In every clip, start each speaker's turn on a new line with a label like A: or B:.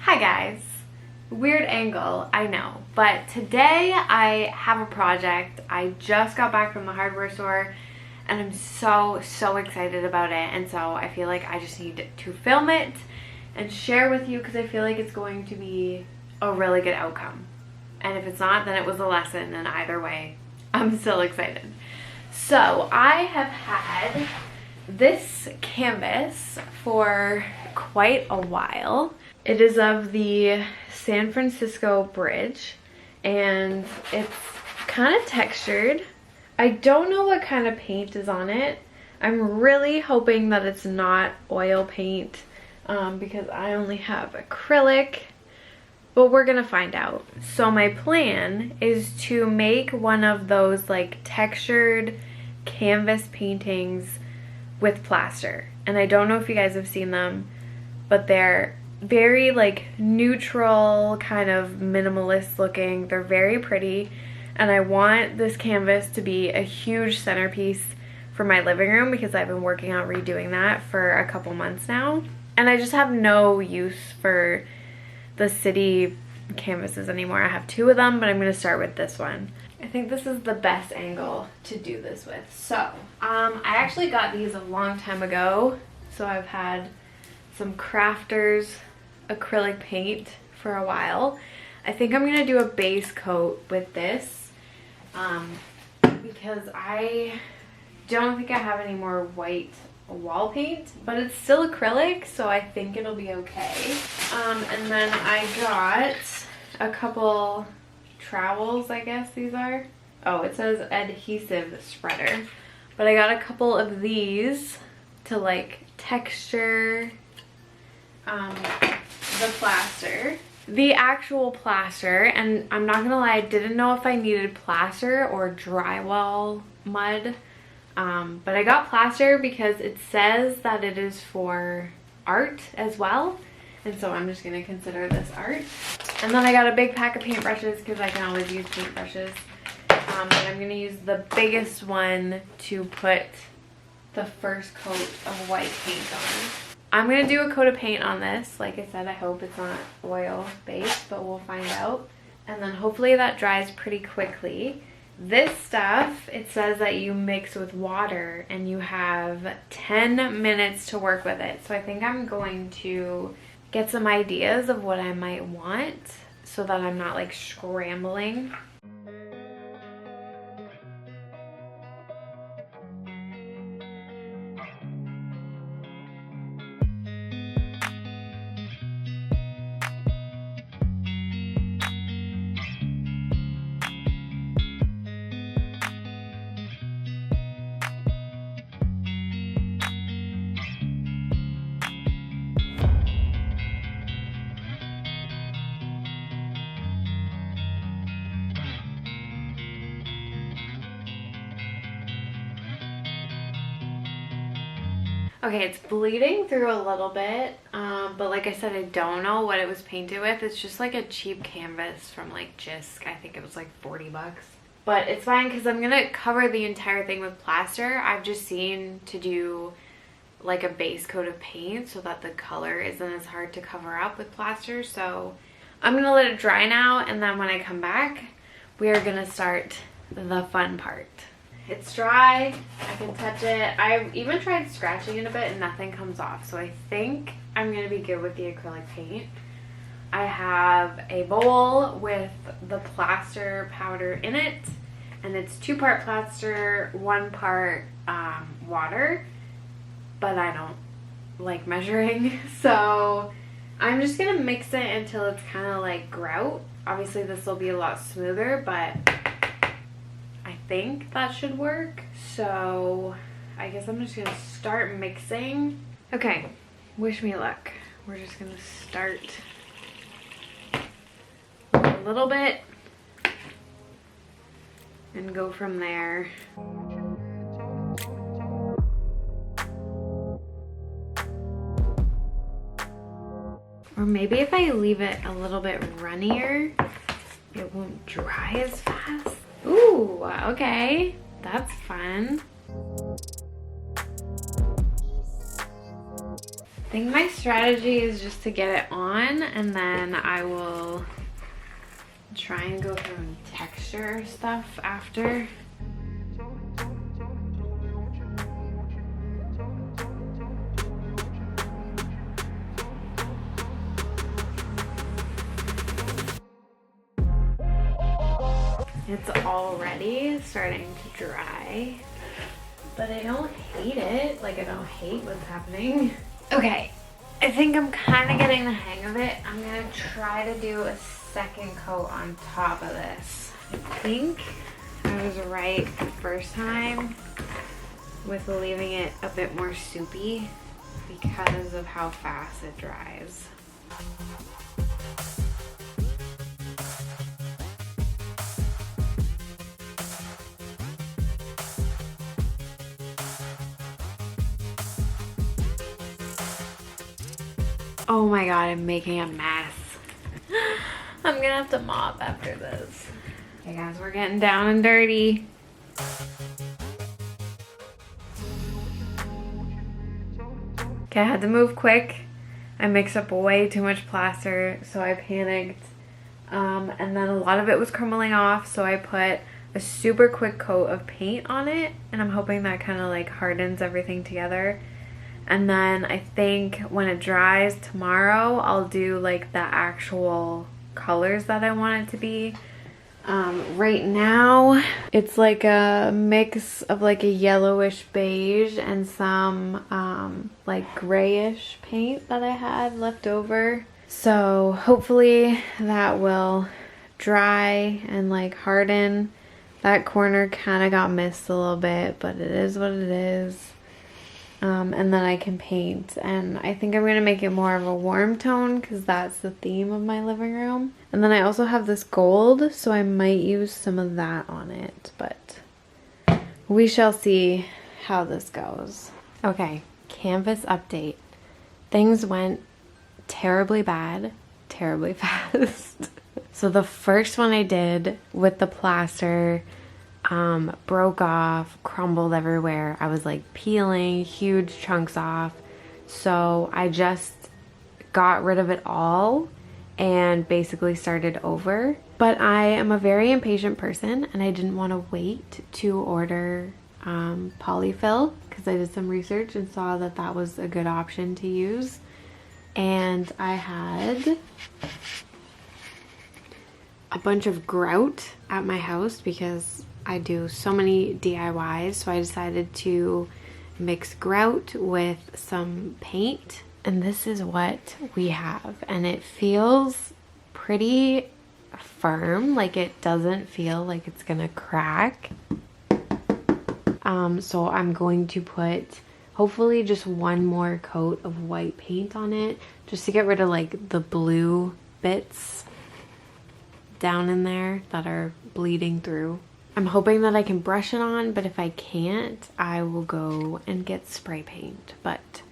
A: Hi guys. Weird angle, I know, but today I have a project. I just got back from the hardware store and I'm so excited about it, and so I feel like I just need to film it and share with you because I feel like it's going to be a really good outcome. And if it's not, then it was a lesson, and either way, I'm still excited. So I have had this canvas for quite a while. It is of the San Francisco Bridge and it's kind of textured. I don't know what kind of paint is on it. I'm really hoping that it's not oil paint because I only have acrylic, but we're gonna find out. So my plan is to make one of those like textured canvas paintings with plaster. And I don't know if you guys have seen them, but they're very like neutral, kind of minimalist looking. They're very pretty, and I want this canvas to be a huge centerpiece for my living room because I've been working on redoing that for a couple months now, and I just have no use for the city canvases anymore. I have two of them, but I'm going to start with this one. I think this is the best angle to do this with. So I actually got these a long time ago, so I've had some Crafters acrylic paint for a while. I think I'm gonna do a base coat with this because I don't think I have any more white wall paint, but it's still acrylic, so I think it'll be okay. And then I got a couple trowels, I guess these are. Oh, it says adhesive spreader, but I got a couple of these to like texture the plaster, the actual plaster. And I'm not gonna lie, I didn't know if I needed plaster or drywall mud, but I got plaster because it says that it is for art as well, and so I'm just gonna consider this art. And then I got a big pack of paintbrushes because I can always use paintbrushes, and I'm gonna use the biggest one to put the first coat of white paint on. I'm gonna do a coat of paint on this. Like I said, I hope it's not oil based, but we'll find out. And then hopefully that dries pretty quickly. This stuff, it says that you mix with water and you have 10 minutes to work with it. So I think I'm going to get some ideas of what I might want so that I'm not like scrambling. Okay, it's bleeding through a little bit, but like I said, I don't know what it was painted with. It's just like a cheap canvas from like Jisk. I think it was like 40 bucks. But it's fine because I'm gonna cover the entire thing with plaster. I've just seen to do like a base coat of paint so that the color isn't as hard to cover up with plaster. So I'm gonna let it dry now, and then when I come back, we are gonna start the fun part. It's dry, I can touch it. I've even tried scratching it a bit and nothing comes off. So I think I'm gonna be good with the acrylic paint. I have a bowl with the plaster powder in it, and it's 2-part plaster, 1 part water, but I don't like measuring. So I'm just gonna mix it until it's kind of like grout. Obviously this will be a lot smoother, but I think that should work. So I guess I'm just gonna start mixing. Okay, wish me luck. We're just gonna start a little bit and go from there. Or maybe if I leave it a little bit runnier, it won't dry as fast. Ooh, okay, that's fun. I think my strategy is just to get it on, and then I will try and go through and texture stuff after. It's already starting to dry, but I don't hate it. Like, I don't hate what's happening. Okay, I think I'm kind of getting the hang of it. I'm gonna try to do a second coat on top of this. I think I was right the first time with leaving it a bit more soupy because of how fast it dries. Oh my god, I'm making a mess. I'm gonna have to mop after this. Okay guys, we're getting down and dirty. Okay, I had to move quick. I mixed up way too much plaster, so I panicked. And then a lot of it was crumbling off, so I put a super quick coat of paint on it, and I'm hoping that kind of like hardens everything together. And then I think when it dries tomorrow, I'll do like the actual colors that I want it to be. Right now, it's like a mix of like a yellowish beige and some like grayish paint that I had left over. So hopefully that will dry and like harden. That corner kind of got missed a little bit, but it is what it is. And then I can paint, and I think I'm going to make it more of a warm tone because that's the theme of my living room. And then I also have this gold, so I might use some of that on it, but we shall see how this goes. Okay, canvas update. Things went terribly bad, terribly fast. So the first one I did with the plaster broke off, crumbled everywhere. I was like peeling huge chunks off. So I just got rid of it all and basically started over. But I am a very impatient person, and I didn't want to wait to order polyfill because I did some research and saw that that was a good option to use. And I had a bunch of grout at my house because I do so many DIYs, so I decided to mix grout with some paint, and this is what we have. And it feels pretty firm, like it doesn't feel like it's gonna crack. So I'm going to put hopefully just one more coat of white paint on it, just to get rid of like the blue bits down in there that are bleeding through. I'm hoping that I can brush it on, but if I can't, I will go and get spray paint. But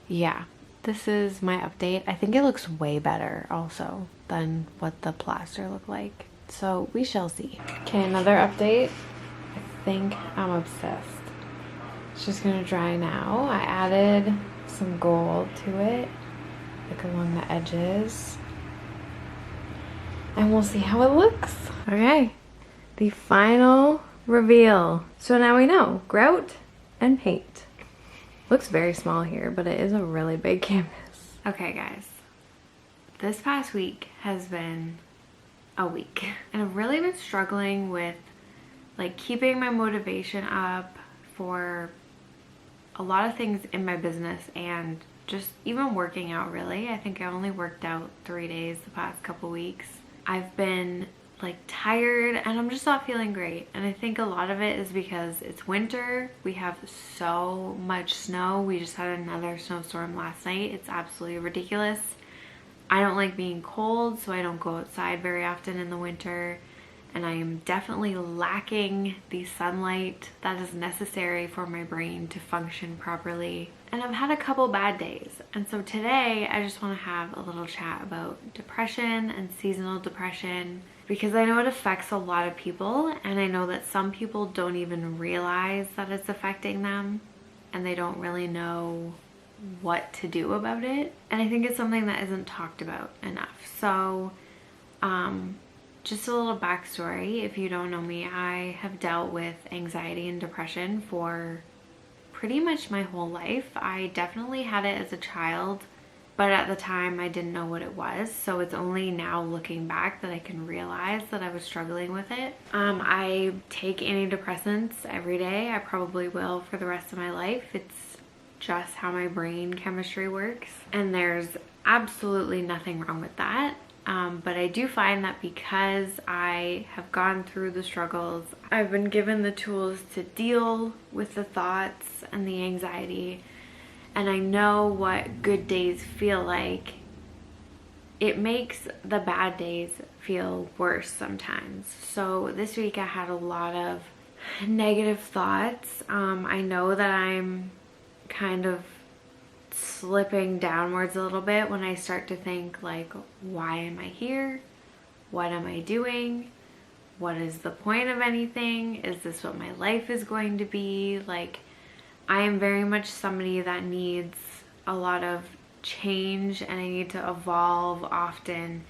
A: yeah, this is my update. I think it looks way better also than what the plaster looked like. So we shall see. Okay, another update. I think I'm obsessed. It's just gonna dry now. I added some gold to it, like along the edges. And we'll see how it looks. Okay. The final reveal. So now we know grout and paint. Looks very small here, but it is a really big canvas. Okay guys, this past week has been a week, and I've really been struggling with like keeping my motivation up for a lot of things in my business and just even working out. Really, I think I only worked out 3 days the past couple weeks. I've been like tired and I'm just not feeling great, and I think a lot of it is because it's winter. We have so much snow. We just had another snowstorm last night. It's absolutely ridiculous. I don't like being cold, so I don't go outside very often in the winter, and I am definitely lacking the sunlight that is necessary for my brain to function properly. And I've had a couple bad days, and so today I just want to have a little chat about depression and seasonal depression, because I know it affects a lot of people, and I know that some people don't even realize that it's affecting them, and they don't really know what to do about it. And I think it's something that isn't talked about enough. So just a little backstory. If you don't know me, I have dealt with anxiety and depression for pretty much my whole life. I definitely had it as a child, but at the time I didn't know what it was. So it's only now looking back that I can realize that I was struggling with it. I take antidepressants every day. I probably will for the rest of my life. It's just how my brain chemistry works, and there's absolutely nothing wrong with that. But I do find that because I have gone through the struggles, I've been given the tools to deal with the thoughts and the anxiety, and I know what good days feel like. It makes the bad days feel worse sometimes. So this week I had a lot of negative thoughts. I know that I'm kind of slipping downwards a little bit when I start to think like, why am I here? What am I doing? What is the point of anything? Is this what my life is going to be? Like, I am very much somebody that needs a lot of change, and I need to evolve often.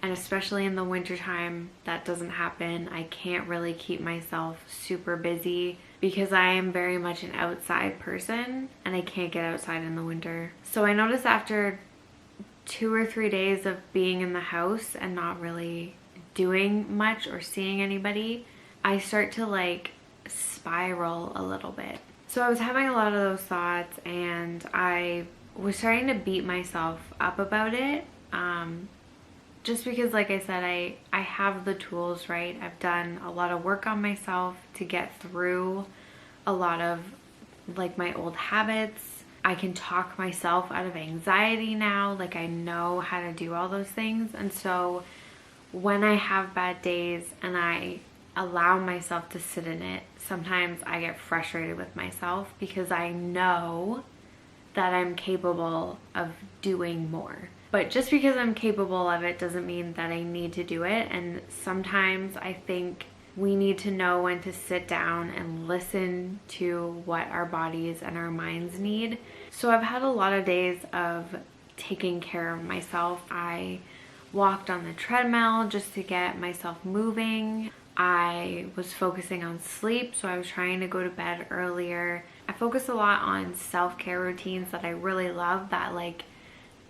A: And especially in the wintertime, that doesn't happen. I can't really keep myself super busy because I am very much an outside person, and I can't get outside in the winter. So I noticed after 2 or 3 days of being in the house and not really doing much or seeing anybody, I start to like spiral a little bit. So I was having a lot of those thoughts, and I was starting to beat myself up about it. Just because, like I said, I have the tools, right? I've done a lot of work on myself to get through a lot of like my old habits. I can talk myself out of anxiety now. Like, I know how to do all those things. And so when I have bad days and I allow myself to sit in it, sometimes I get frustrated with myself because I know that I'm capable of doing more. But just because I'm capable of it doesn't mean that I need to do it. And sometimes I think we need to know when to sit down and listen to what our bodies and our minds need. So I've had a lot of days of taking care of myself. I walked on the treadmill just to get myself moving. I was focusing on sleep, so I was trying to go to bed earlier. I focus a lot on self-care routines that I really love, that like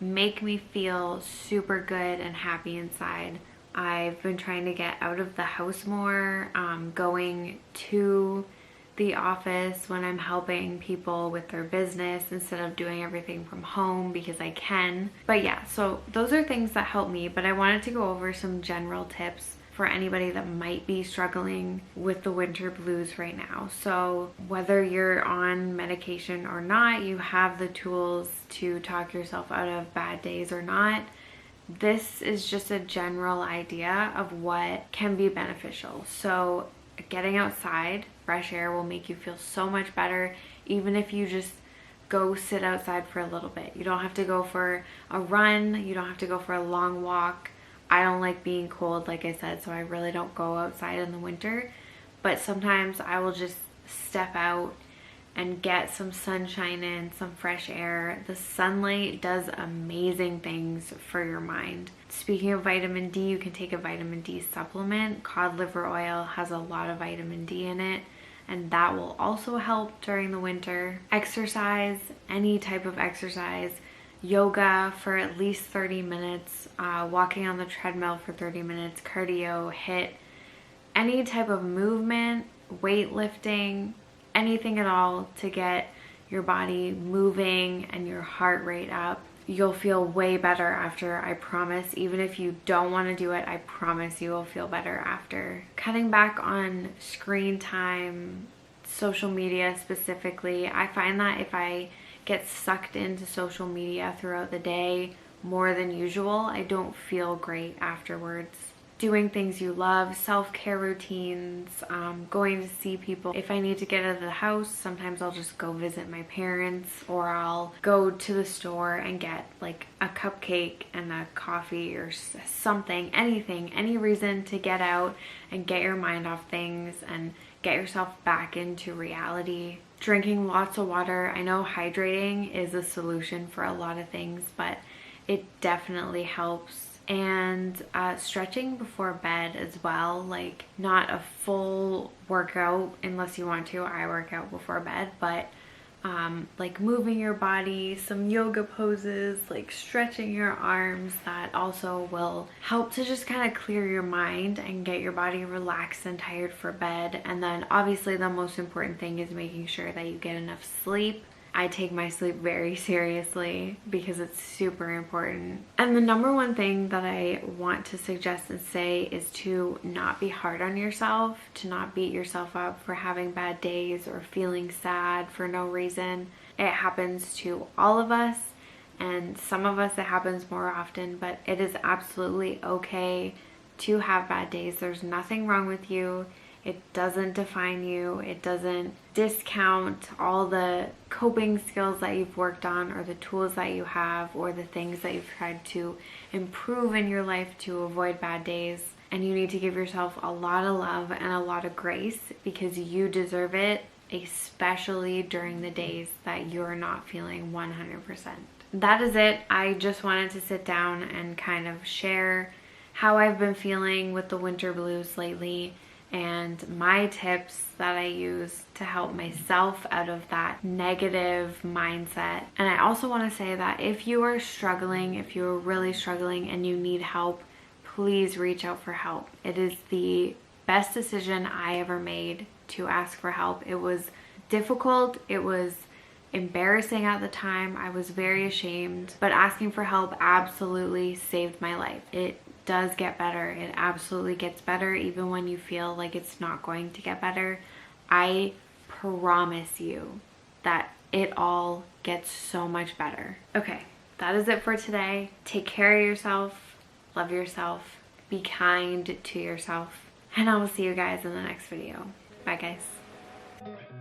A: make me feel super good and happy inside. I've been trying to get out of the house more, going to the office when I'm helping people with their business instead of doing everything from home because I can. But yeah, so those are things that help me, but I wanted to go over some general tips for anybody that might be struggling with the winter blues right now. So whether you're on medication or not, you have the tools to talk yourself out of bad days or not. This is just a general idea of what can be beneficial. So getting outside, fresh air will make you feel so much better, even if you just go sit outside for a little bit. You don't have to go for a run, you don't have to go for a long walk. I don't like being cold, like I said, so I really don't go outside in the winter. But sometimes I will just step out and get some sunshine in, some fresh air. The sunlight does amazing things for your mind. Speaking of vitamin D, you can take a vitamin D supplement. Cod liver oil has a lot of vitamin D in it, and that will also help during the winter. Exercise, any type of exercise. Yoga for at least 30 minutes, walking on the treadmill for 30 minutes, cardio, HIIT, any type of movement, weightlifting, anything at all to get your body moving and your heart rate up. You'll feel way better after, I promise. Even if you don't want to do it, I promise you will feel better after. Cutting back on screen time, social media specifically, I find that if I get sucked into social media throughout the day more than usual, I don't feel great afterwards. Doing things you love, self-care routines, going to see people. If I need to get out of the house, sometimes I'll just go visit my parents, or I'll go to the store and get like a cupcake and a coffee or something, anything, any reason to get out and get your mind off things and get yourself back into reality. drinking lots of water. I know hydrating is a solution for a lot of things, but it definitely helps. And stretching before bed as well, like not a full workout unless you want to. I work out before bed, but like moving your body, some yoga poses, like stretching your arms, that also will help to just kind of clear your mind and get your body relaxed and tired for bed. And then obviously the most important thing is making sure that you get enough sleep. I take my sleep very seriously because it's super important. And the number one thing that I want to suggest and say is to not be hard on yourself, to not beat yourself up for having bad days or feeling sad for no reason. It happens to all of us, and some of us it happens more often, but it is absolutely okay to have bad days. There's nothing wrong with you. It doesn't define you. It doesn't discount all the coping skills that you've worked on, or the tools that you have, or the things that you've tried to improve in your life to avoid bad days. And you need to give yourself a lot of love and a lot of grace, because you deserve it, especially during the days that you're not feeling 100%. That is it. I just wanted to sit down and kind of share how I've been feeling with the winter blues lately, and my tips that I use to help myself out of that negative mindset. And I also want to say that if you are struggling, if you're really struggling and you need help, please reach out for help. It is the best decision I ever made to ask for help. It was difficult, it was embarrassing at the time, I was very ashamed, but asking for help absolutely saved my life. It does get better. It absolutely gets better, even when you feel like it's not going to get better. I promise you that it all gets so much better. Okay, that is it for today. Take care of yourself, love yourself, be kind to yourself, and I will see you guys in the next video. Bye guys.